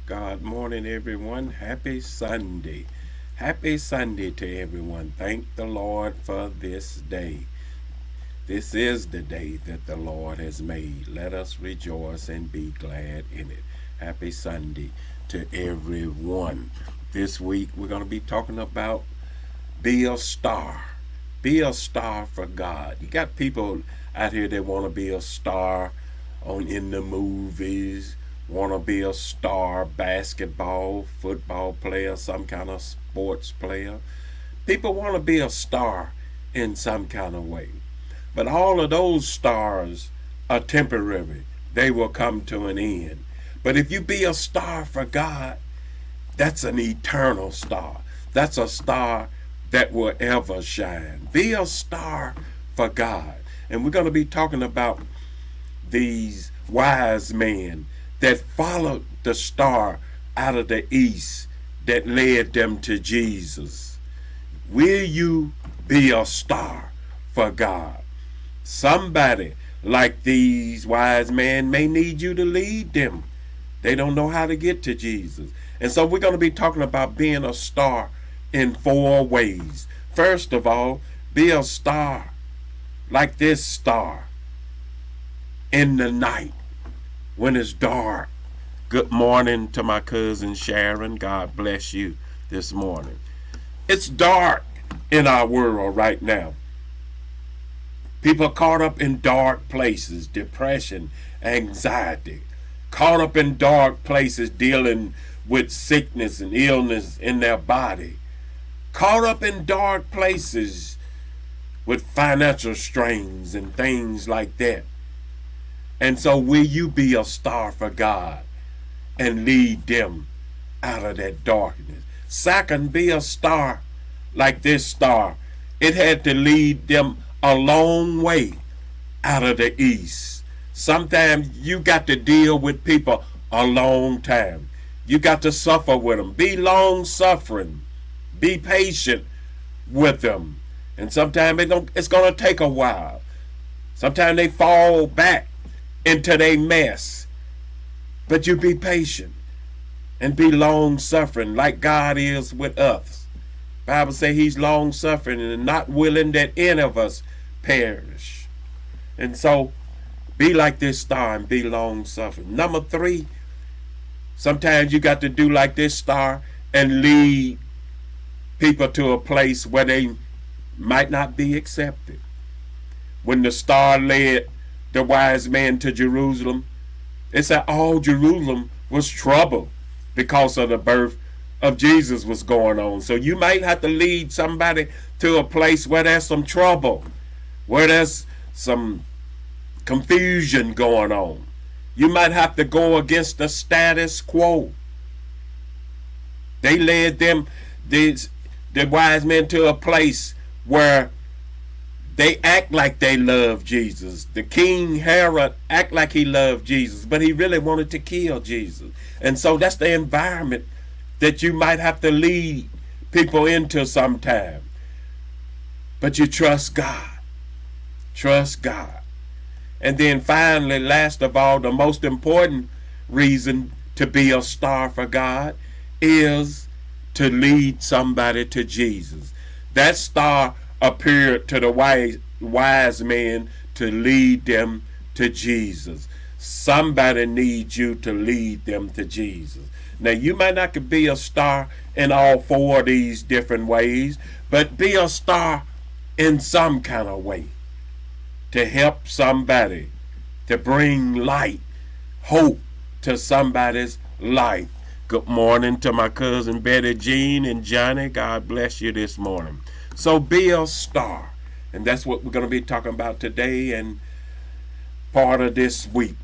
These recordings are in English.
God morning, everyone. Happy Sunday. Happy Sunday to everyone. Thank the Lord for this day. This is the day that the Lord has made. Let us rejoice and be glad in it. Happy Sunday to everyone. This week we're going to be talking about be a star. Be a star for God. You got people out here that want to be a star on in the movies, want to be a star basketball, football player, some kind of sports player. People want to be a star in some kind of way. But all of those stars are temporary. They will come to an end. But if you be a star for God, that's an eternal star. That's a star that will ever shine. Be a star for God. And we're going to be talking about these wise men that followed the star out of the east that led them to Jesus. Will you be a star for God? Somebody like these wise men may need you to lead them. They don't know how to get to Jesus. And so we're going to be talking about being a star in four ways. First of all, be a star like this star in the night when it's dark. Good morning to my cousin Sharon. God bless you this morning. It's dark in our world right now. People are caught up in dark places, depression, anxiety, caught up in dark places dealing with sickness and illness in their body, caught up in dark places with financial strains and things like that. And so will you be a star for God and lead them out of that darkness? Second, be a star like this star. It had to lead them a long way out of the east. Sometimes you got to deal with people a long time. You got to suffer with them. Be long suffering. Be patient with them. And sometimes it's going to take a while. Sometimes they fall back into their mess. But you be patient and be long suffering like God is with us. Bible says he's long suffering and not willing that any of us perish. And so be like this star and be long suffering. Number three, sometimes you got to do like this star and lead people to a place where they might not be accepted. When the star led the wise men to Jerusalem, it said all Jerusalem was troubled because of the birth of Jesus was going on. So you might have to lead somebody to a place where there's some trouble, where there's some confusion going on. You might have to go against the status quo. They led the wise men to a place where they act like they love Jesus. The King Herod act like he loved Jesus, but he really wanted to kill Jesus. And so that's the environment that you might have to lead people into sometime. But you trust God. Trust God. And then finally, last of all, the most important reason to be a star for God is to lead somebody to Jesus. That star appeared to the wise men to lead them to Jesus. Somebody needs you to lead them to Jesus. Now, you might not be a star in all four of these different ways, but be a star in some kind of way to help somebody, to bring light, hope to somebody's life. Good morning to my cousin Betty Jean and Johnny. God bless you this morning. So be a star. And that's what we're going to be talking about today and part of this week.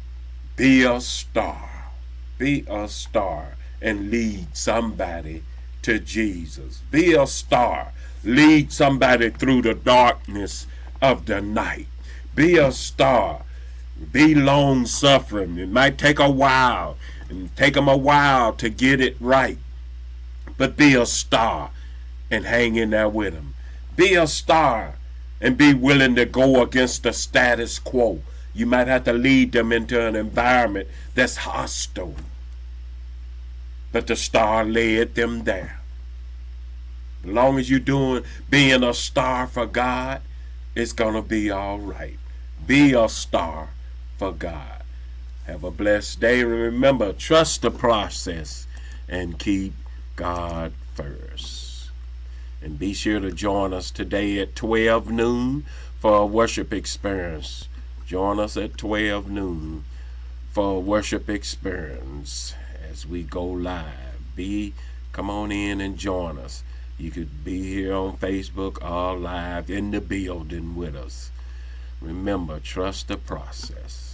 Be a star. Be a star and lead somebody to Jesus. Be a star. Lead somebody through the darkness of the night. Be a star. Be long suffering. It might take a while and take them a while to get it right. But be a star and hang in there with them. Be a star and be willing to go against the status quo. You might have to lead them into an environment that's hostile. but the star led them there. As long as you're being a star for God, it's going to be all right. Be a star for God. Have a blessed day. Remember, trust the process and keep God first. And be sure to join us today at 12 noon for a worship experience. Join us at 12 noon for a worship experience as we go live. Come on in and join us. You could be here on Facebook or live in the building with us. Remember, trust the process.